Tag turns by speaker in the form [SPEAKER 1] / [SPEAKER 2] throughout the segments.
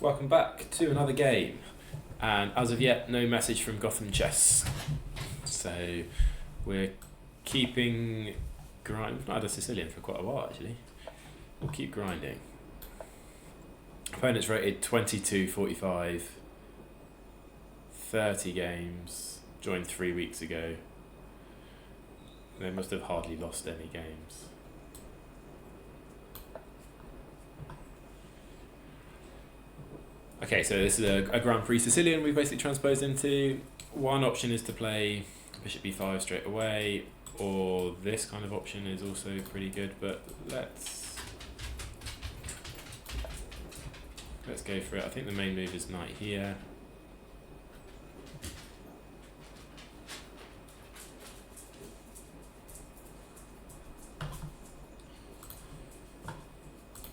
[SPEAKER 1] Welcome back to another game, and as of yet, no message from Gotham Chess. So we're keeping grind. We've not had a Sicilian for quite a while actually. We'll keep grinding. Opponent's rated 22, 45, 30 games. Joined 3 weeks ago. They must have hardly lost any games. Okay, so this is a Grand Prix Sicilian we've basically transposed into. One option is to play bishop b5 straight away, or this kind of option is also pretty good, but let's go for it. I think the main move is knight here.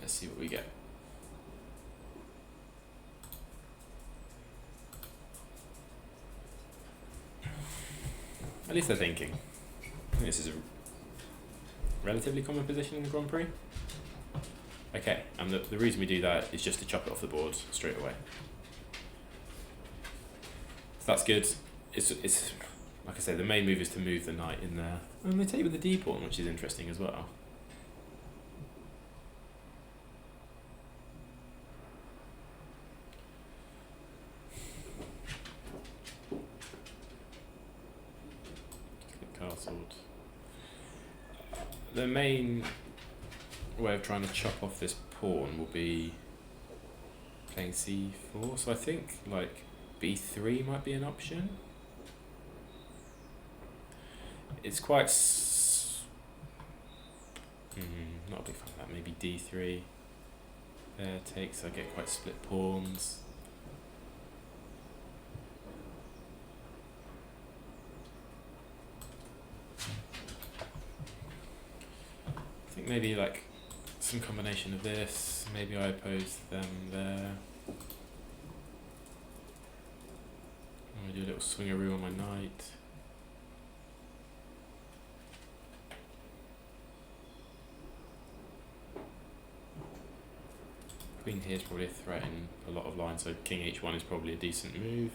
[SPEAKER 1] Let's see what we get. At least they're thinking. I think this is a relatively common position in the Grand Prix. Okay, and the reason we do that is just to chop it off the board straight away. So that's good. It's like I say, the main move is to move the knight in there. And they take with the d pawn, which is interesting as well. Castled. The main way of trying to chop off this pawn will be playing c4, so I think like b3 might be an option. It's quite not a big fan of that. Maybe d3 there takes. I get quite split pawns. I think maybe like some combination of this. Maybe I oppose them there. I'm gonna do a little swingaroo on my knight. Queen here is probably a threat in a lot of lines, so king h1 is probably a decent move.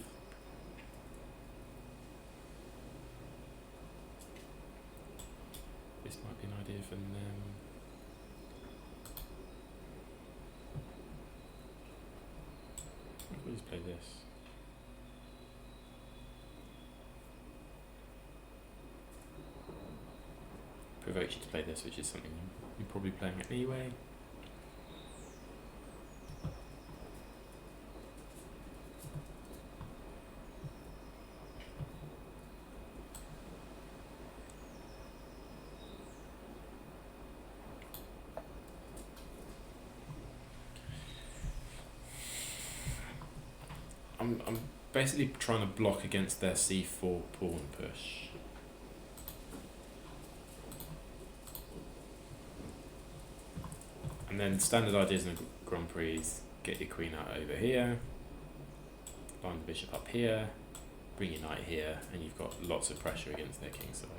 [SPEAKER 1] This might be an idea for them. We'll just play this. Provokes you to play this, which is something you're probably playing anyway. I'm basically trying to block against their c4 pawn push. And then standard ideas in the Grand Prix is get your queen out over here, line the bishop up here, bring your knight here, and you've got lots of pressure against their kingside.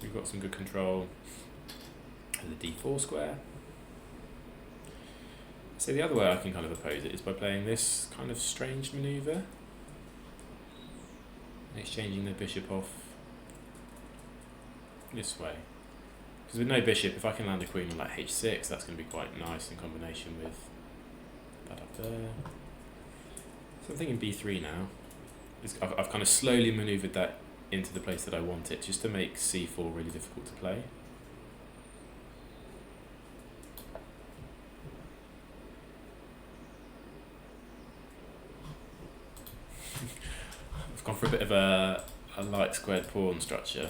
[SPEAKER 1] We've got some good control of the d4 square. So the other way I can kind of oppose it is by playing this kind of strange maneuver and exchanging the bishop off this way. Because with no bishop, if I can land a queen on like h6, that's going to be quite nice in combination with that up there. So I'm thinking b3 now. I've kind of slowly maneuvered that into the place that I want it, just to make c4 really difficult to play. I've gone for a bit of a light squared pawn structure.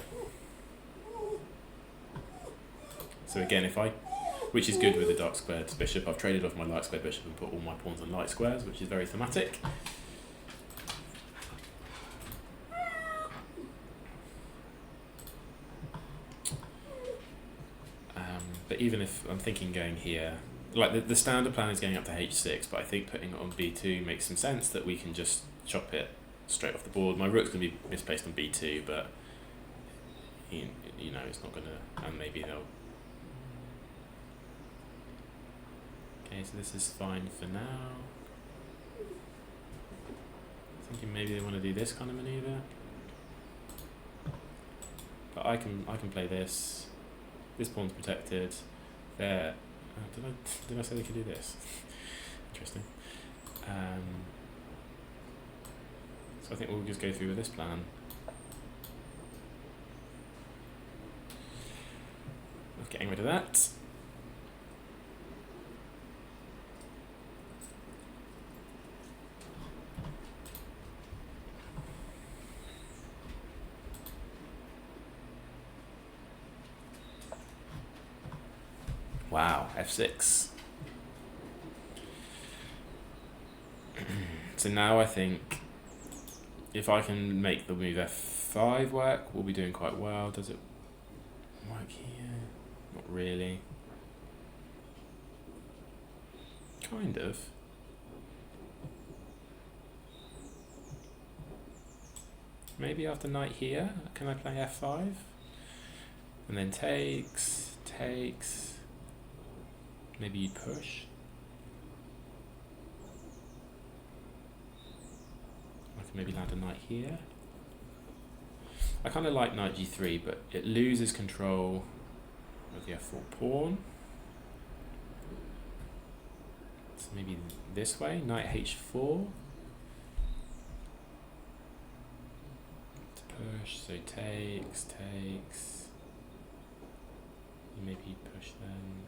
[SPEAKER 1] So again, which is good with the dark squared bishop, I've traded off my light squared bishop and put all my pawns on light squares, which is very thematic. But even if I'm thinking going here, like the standard plan is going up to h6, but I think putting it on b2 makes some sense, that we can just chop it straight off the board. My rook's going to be misplaced on b2, but you know, it's not going to, and maybe they'll... Okay, so this is fine for now. Thinking maybe they want to do this kind of maneuver. But I can play this. This pawn's protected. There. Did I say they could do this? Interesting. So I think we'll just go through with this plan. Of getting rid of that. Wow, f6. So now I think if I can make the move f5 work, we'll be doing quite well. Does it work here? Not really. Kind of. Maybe after knight here, can I play f5? And then takes. Maybe you'd push. I can maybe land a knight here. I kind of like knight g3, but it loses control of the f4 pawn. So maybe this way, knight h4. To push, so takes. Maybe push then.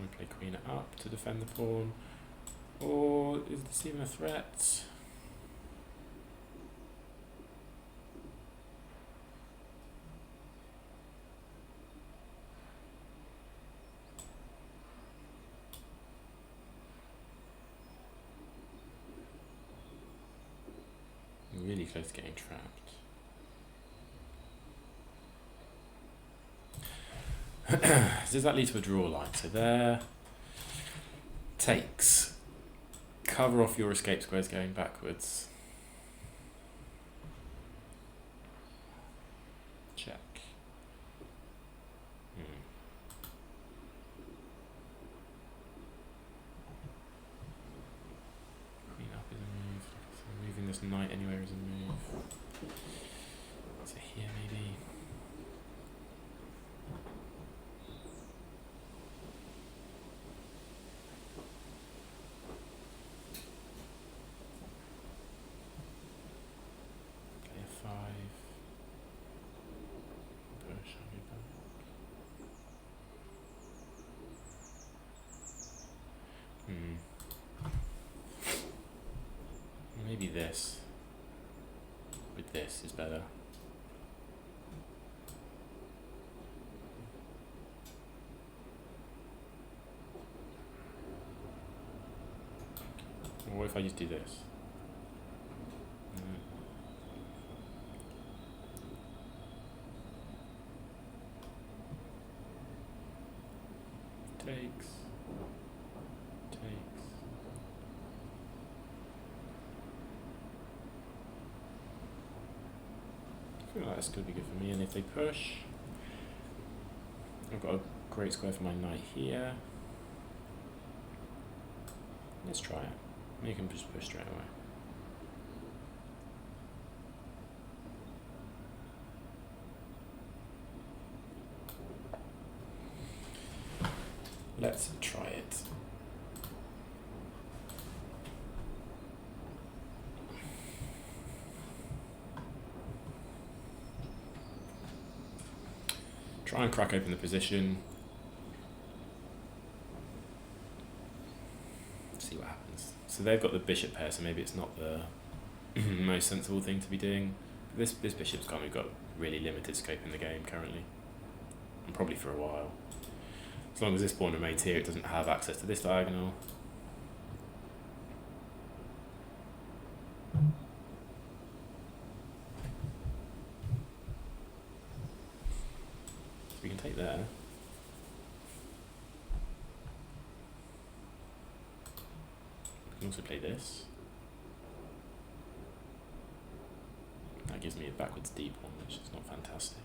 [SPEAKER 1] We play queen up to defend the pawn. Or is this even a threat? Really close to getting trapped. Does that lead to a draw line? So there, takes. Cover off your escape squares going backwards. Check. Queen up is a move. So moving this knight anywhere is a move. So here maybe. Maybe this with this is better. Or what if I just do this? Takes. I feel like that's going to be good for me, and if they push, I've got a great square for my knight here. Let's try it. You can just push straight away. Let's try it. Try and crack open the position. See what happens. So they've got the bishop pair, so maybe it's not the most sensible thing to be doing. This bishop's gone. We've got really limited scope in the game currently. probably for a while. As long as this pawn remains here, it doesn't have access to this diagonal. So we can take there. We can also play this. That gives me a backwards D pawn, which is not fantastic.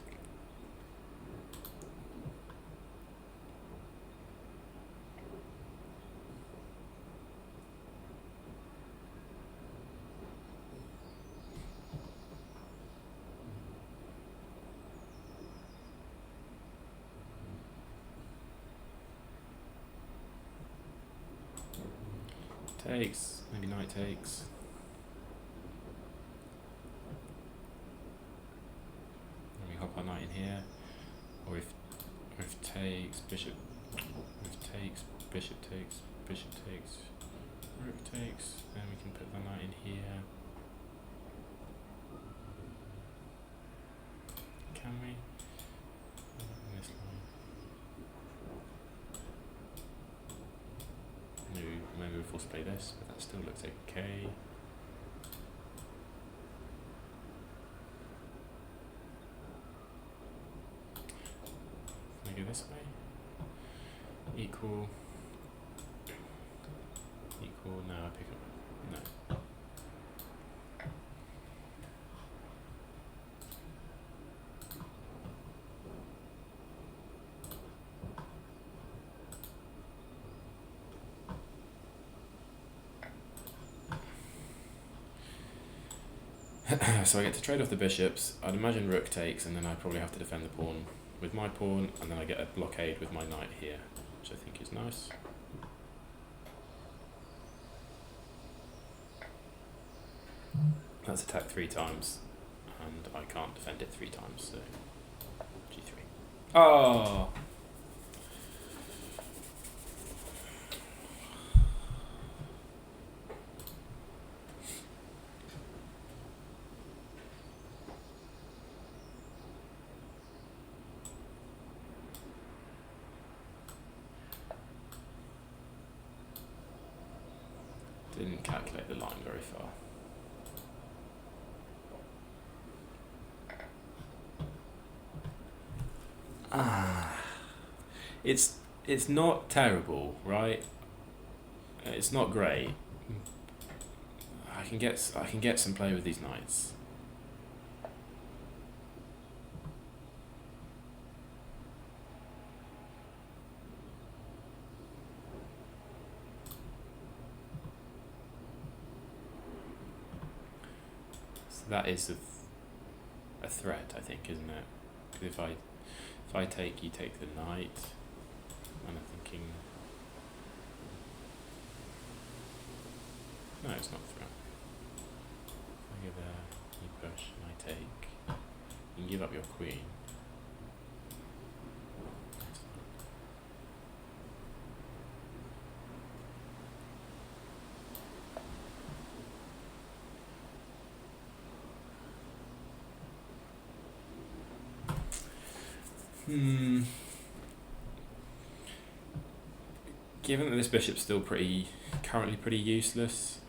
[SPEAKER 1] Takes, maybe knight takes. And we hop our knight in here, or if takes, bishop, if takes, bishop takes, bishop takes, rook takes, then we can put the knight in here. Can we? This line. Maybe we're forced to play this, but that still looks okay. Can I go this way? Equal. No, I pick up. No. So I get to trade off the bishops. I'd imagine rook takes, and then I probably have to defend the pawn with my pawn, and then I get a blockade with my knight here, which I think is nice. That's attacked 3 times, and I can't defend it 3 times, so g3. Oh! Didn't calculate the line very far. It's not terrible, right? It's not great. I can get some play with these knights. So that is a threat, I think, isn't it? Because if I take, you take the knight. And I'm thinking, no, it's not a threat. I go there, you push, and I take. You can give up your queen. Given that this bishop's still currently pretty useless,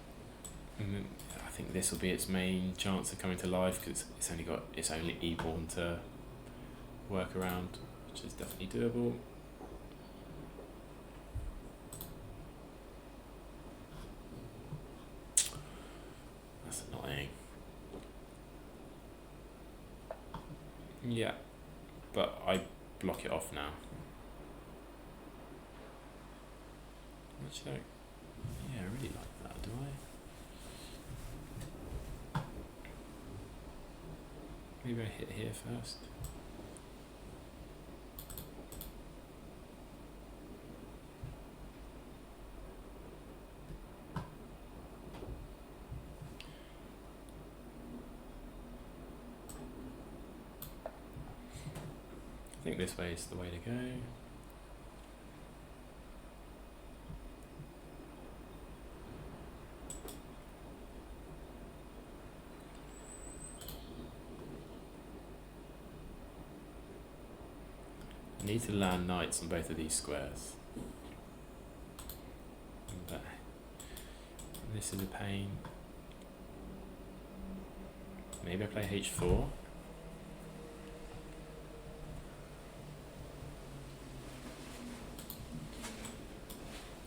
[SPEAKER 1] I think this will be its main chance of coming to life, because it's only got its only e-pawn to work around, which is definitely doable. That's annoying. Yeah, but I block it off now. Actually, yeah, I really like that, do I? Maybe I hit here first. I think this way is the way to go. I need to land knights on both of these squares. But this is a pain. Maybe I play h4.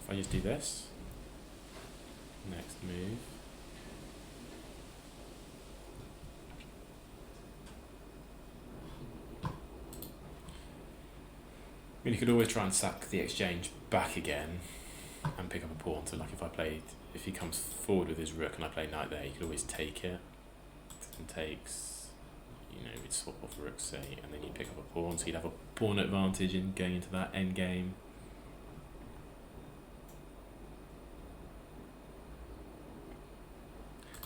[SPEAKER 1] If I just do this, next move. I mean, you could always try and sack the exchange back again and pick up a pawn. So like if he comes forward with his rook and I play knight there, you could always take it. And takes, you know, we'd swap off rook, say, and then you'd pick up a pawn, so you'd have a pawn advantage in going into that end game.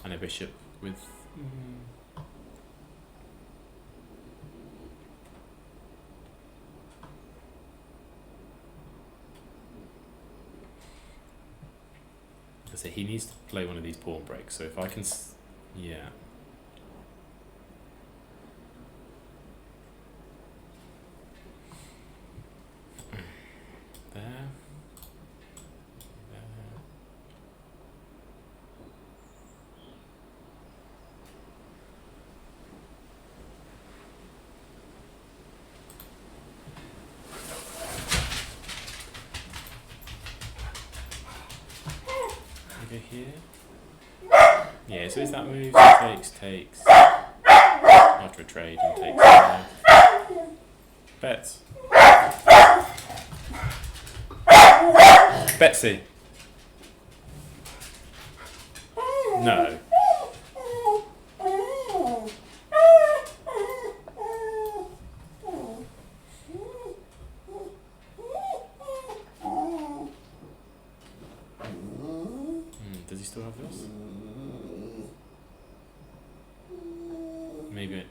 [SPEAKER 1] And a bishop with... I say he needs to play one of these pawn breaks, so if I can... yeah. There. Go here. Yeah, so is that move? Takes. After a trade and takes. Bets. Betsy. No. Does he still have this? Maybe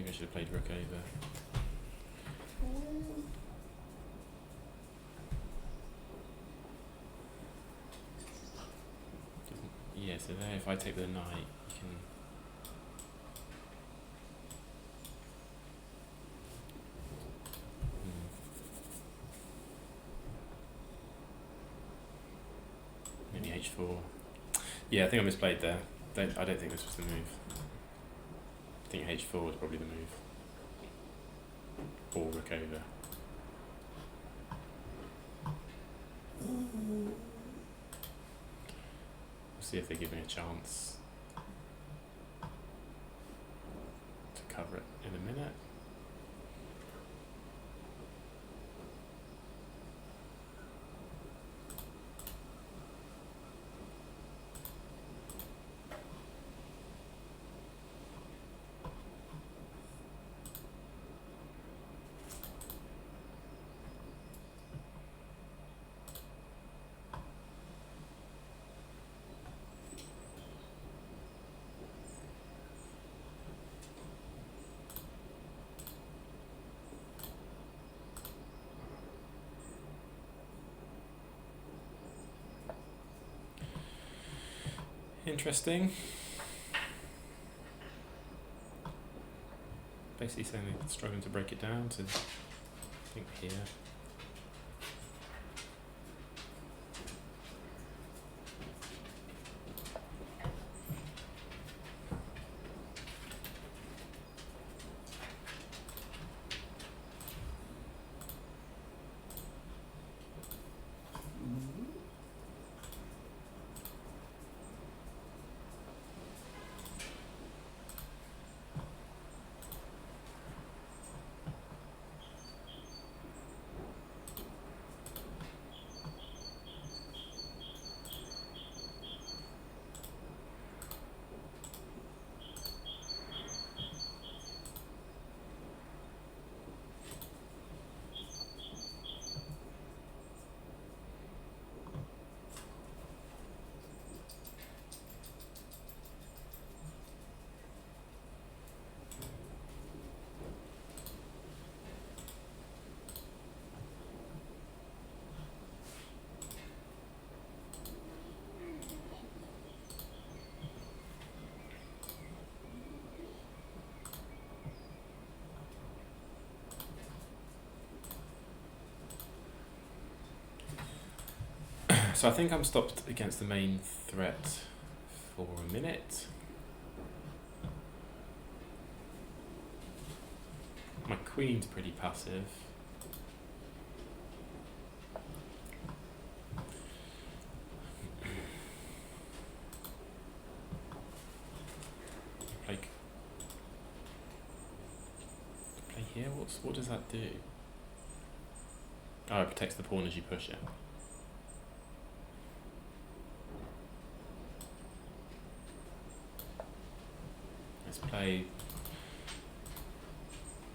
[SPEAKER 1] I should have played rook over. Yeah, so there, if I take the knight, you can... Maybe h4. Yeah, I think I misplayed there. I don't think this was the move. I think h4 was probably the move. Or rook over. See if they give me a chance to cover it in a minute. Interesting. Basically saying they're struggling to break it down to, I think, here. So I think I'm stopped against the main threat for a minute. My queen's pretty passive. Like, play here. What does that do? Oh, it protects the pawn as you push it. Let's play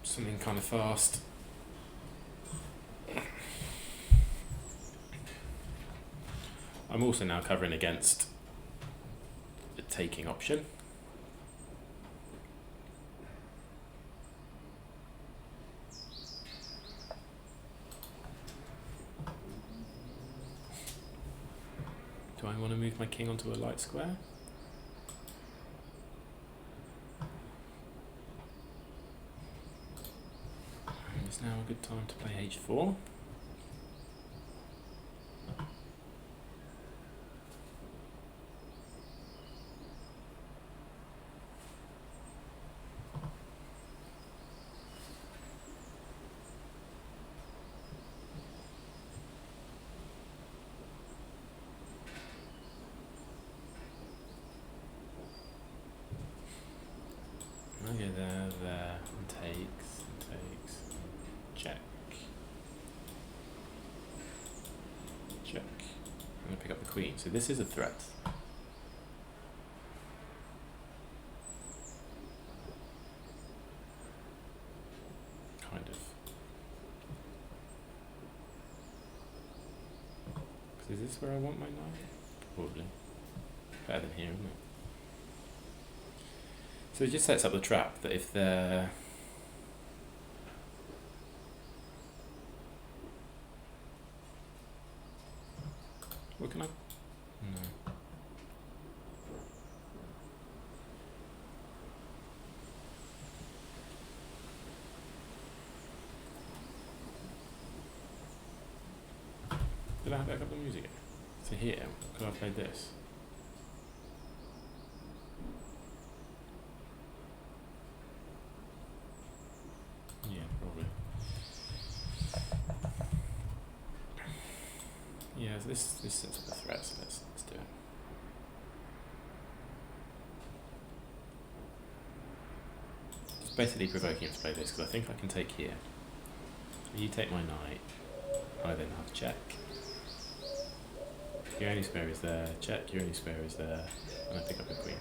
[SPEAKER 1] something kind of fast. I'm also now covering against the taking option. Do I want to move my king onto a light square? Is now a good time to play h4? I go there, and takes, check. Check. I'm going to pick up the queen. So this is a threat. Kind of. Is this where I want my knight? Probably. Better than here, isn't it? So it just sets up the trap that if they're... What can I... No. Did I have back up the music? So here, could I play this? Yeah, probably. Yeah, so this sets up the threat, so let's do it. Just basically provoking him to play this, because I think I can take here. You take my knight, I then have check. Your only square is there, check, your only square is there, and I pick up a queen.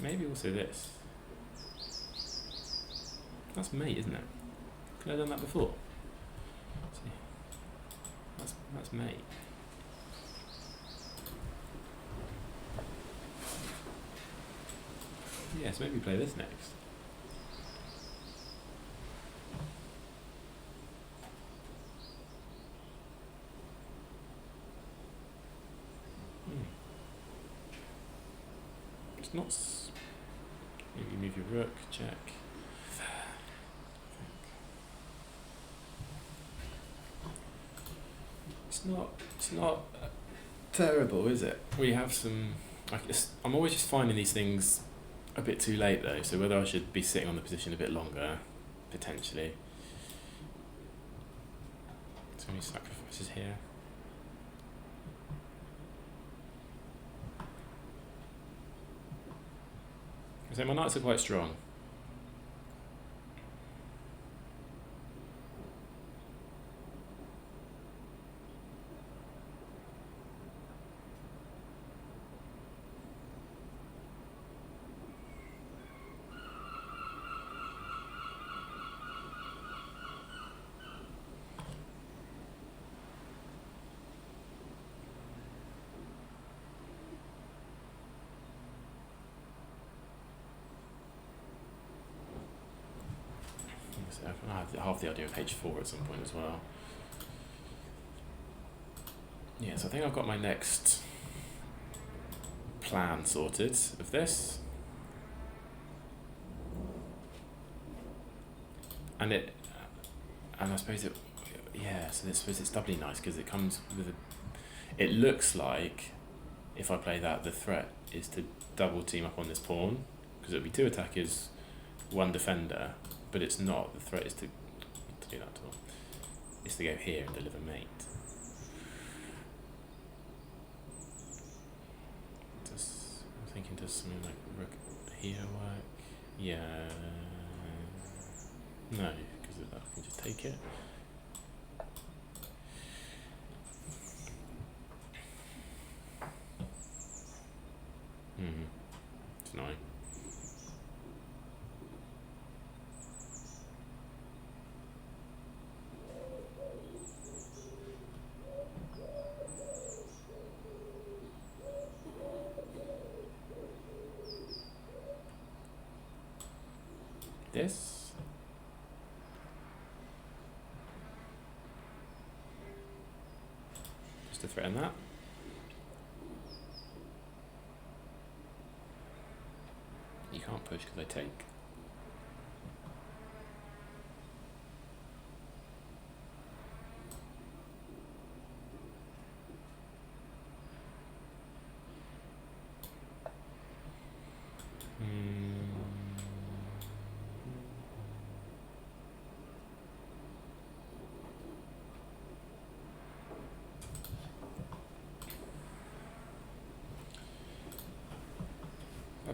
[SPEAKER 1] Maybe also this. That's mate, isn't it? Could I have done that before? See, that's mate. Yeah, so maybe play this next. It's not. Maybe move your rook, check. It's not terrible, is it? We have some. I'm always just finding these things a bit too late though. So whether I should be sitting on the position a bit longer, potentially. So many sacrifices here. So my knights are quite strong. I have half the idea of h4 at some point as well. Yeah, so I think I've got my next plan sorted of this. And I suppose it, yeah, so I suppose it's doubly nice because it comes with it looks like if I play that, the threat is to double team up on this pawn, because it'll be 2 attackers, 1 defender, but it's not. The threat is to do that at all. It's to go here and deliver mate. I'm thinking, does something like rook here work? Yeah. No, because I can just take it. It's annoying. This. Just to threaten that. You can't push because I take.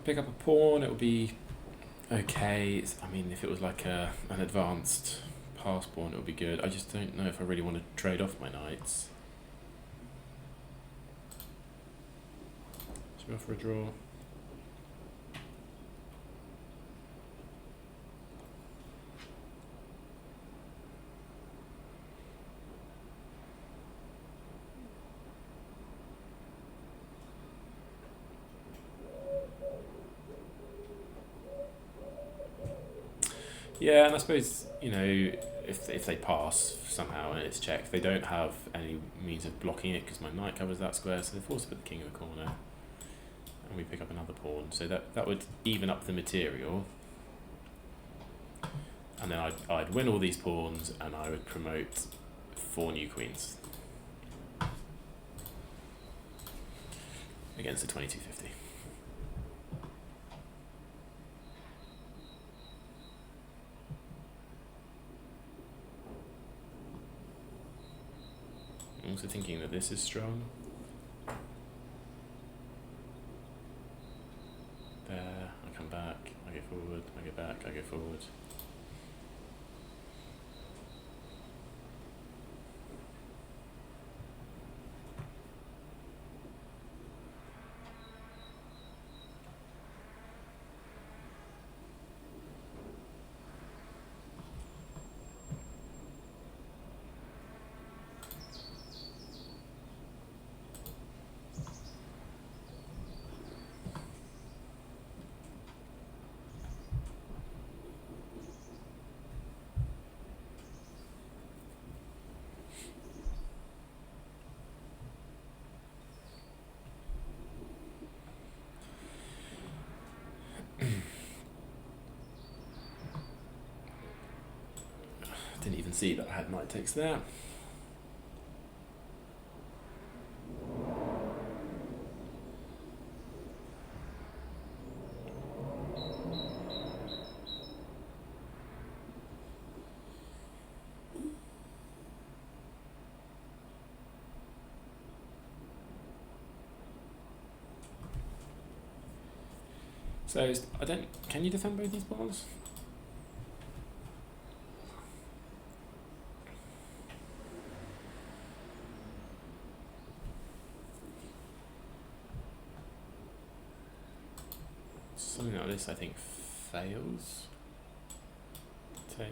[SPEAKER 1] Pick up a pawn, it would be okay. I mean, if it was like an advanced pass pawn, it would be good. I just don't know if I really want to trade off my knights. Should we go for a draw? Yeah, and I suppose, you know, if they pass somehow and it's checked, they don't have any means of blocking it because my knight covers that square, so they're forced to put the king in the corner, and we pick up another pawn. So that would even up the material, and then I'd win all these pawns, and I would promote 4 new queens against the 2250. I'm also thinking that this is strong. There, I come back, I go forward, I go back, I go forward. Didn't even see that I had knight takes there. So I don't. Can you defend both these balls? Something like this, I think, fails. Take.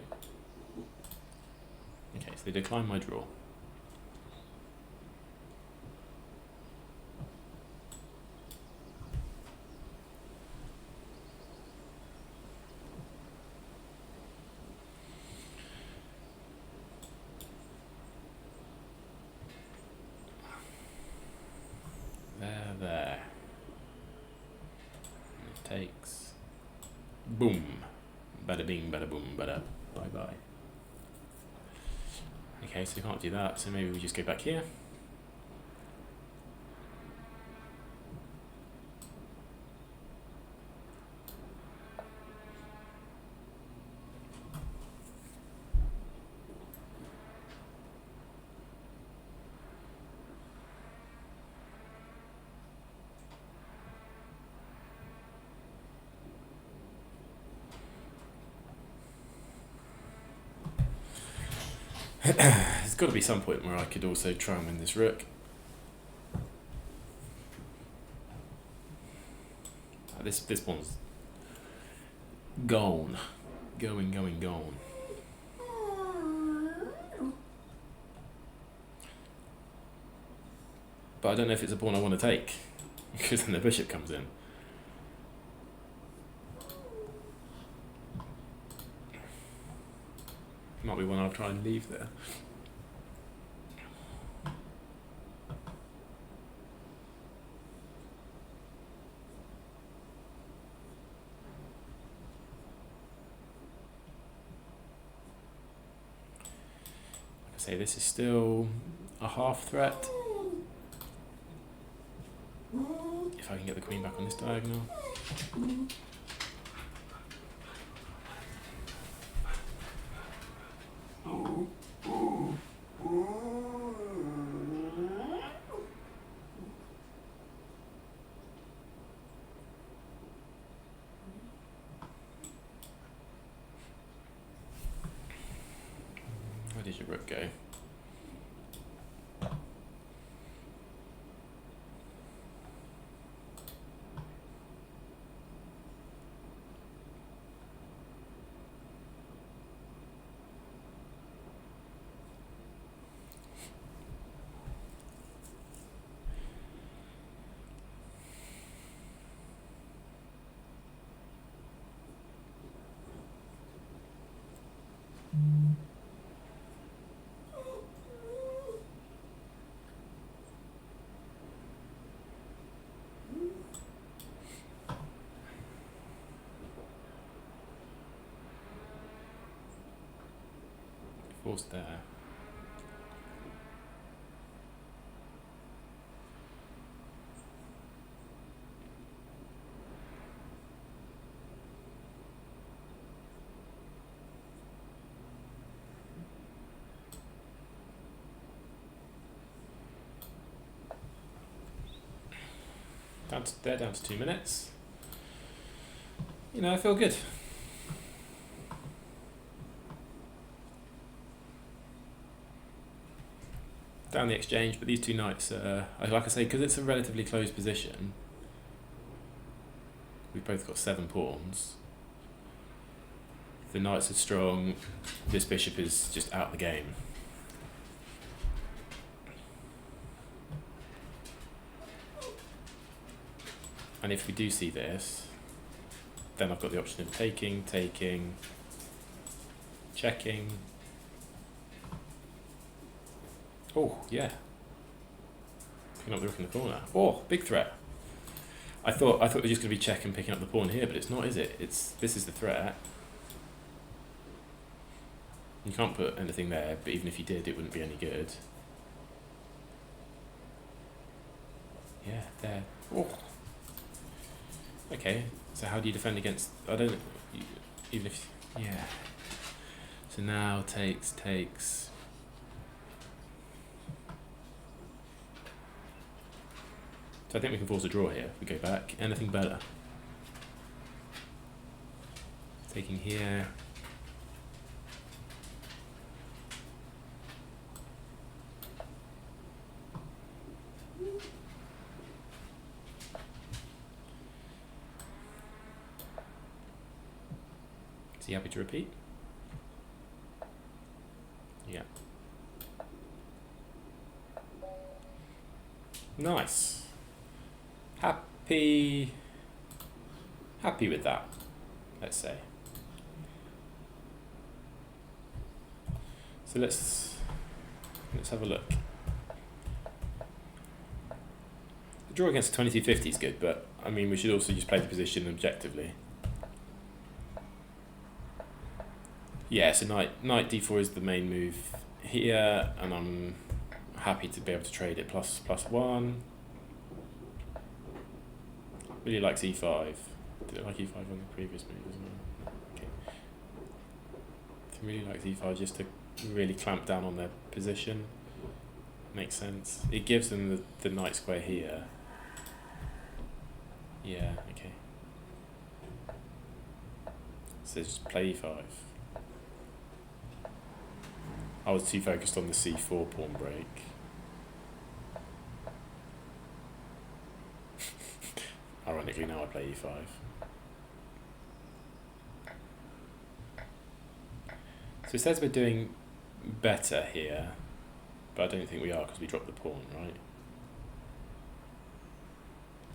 [SPEAKER 1] Okay, so they decline my draw. takes. Boom. Bada bing, bada boom, bada bye bye. Okay, so we can't do that, so maybe we just go back here. There's got to be some point where I could also try and win this rook. This pawn's gone. Gone. But I don't know if it's a pawn I want to take, because then the bishop comes in. Might be one I'll try and leave there. Like I say, this is still a half threat. If I can get the queen back on this diagonal. Where did your rook go? Forced there. They're down to 2 minutes. You know, I feel good. Down the exchange, but these two knights are, like I say, because it's a relatively close position, we've both got 7 pawns. The knights are strong, this bishop is just out of the game. And if we do see this, then I've got the option of taking, checking. Oh, yeah. Picking up the rook in the corner. Oh, big threat. I thought it was just going to be check and picking up the pawn here, but it's not, is it? This is the threat. You can't put anything there, but even if you did, it wouldn't be any good. Yeah, there. Oh. Okay, so how do you defend against... I don't... Even if... Yeah. So now takes... So I think we can force a draw here if we go back. Anything better? Taking here. Is he happy to repeat? Yeah. Nice. Happy with that, let's say. So let's have a look. The draw against 2250 is good, but I mean, we should also just play the position objectively. Yeah, so knight d4 is the main move here, and I'm happy to be able to trade it +1. Really likes e5. Did it like e5 on the previous move as well? Okay. It really likes e5 just to really clamp down on their position. Makes sense. It gives them the knight square here. Yeah, okay. So just play e5. I was too focused on the c4 pawn break. Ironically, now I play e5. So it says we're doing better here, but I don't think we are because we dropped the pawn, right?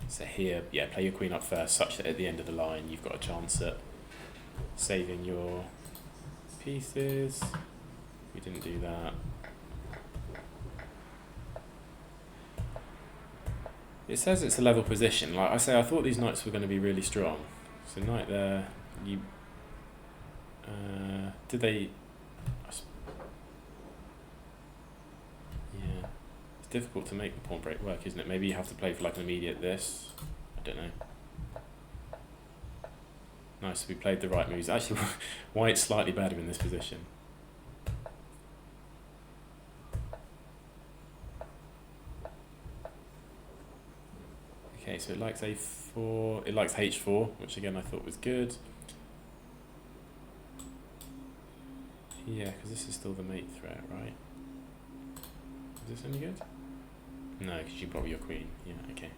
[SPEAKER 1] So here, yeah, play your queen up first, such that at the end of the line you've got a chance at saving your pieces. We didn't do that. It says it's a level position. Like I say, I thought these knights were going to be really strong. So knight there, you... did they... Yeah. It's difficult to make the pawn break work, isn't it? Maybe you have to play for like an immediate this. I don't know. Nice, we played the right moves. Actually, White's slightly better in this position. Okay, so it likes a4, it likes h4, which again I thought was good. Yeah, because this is still the mate threat, right? Is this any good? No, because you block your queen. Yeah, okay.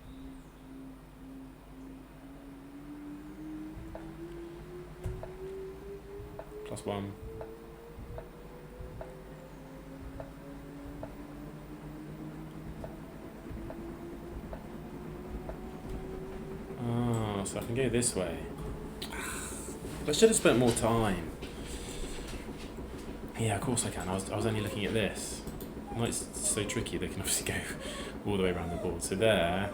[SPEAKER 1] +1. Oh, so I can go this way. I should have spent more time. Yeah, of course I can. I was only looking at this. Knight's so tricky, they can obviously go all the way around the board. So there.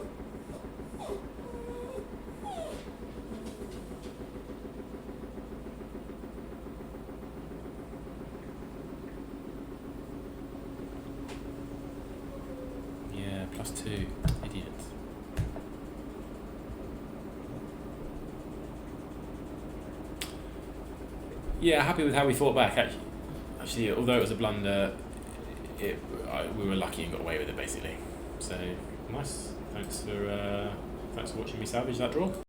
[SPEAKER 1] Yeah, +2. Idiot. Yeah, happy with how we fought back. Actually, although it was a blunder, we were lucky and got away with it basically. So nice. Thanks for watching me salvage that draw.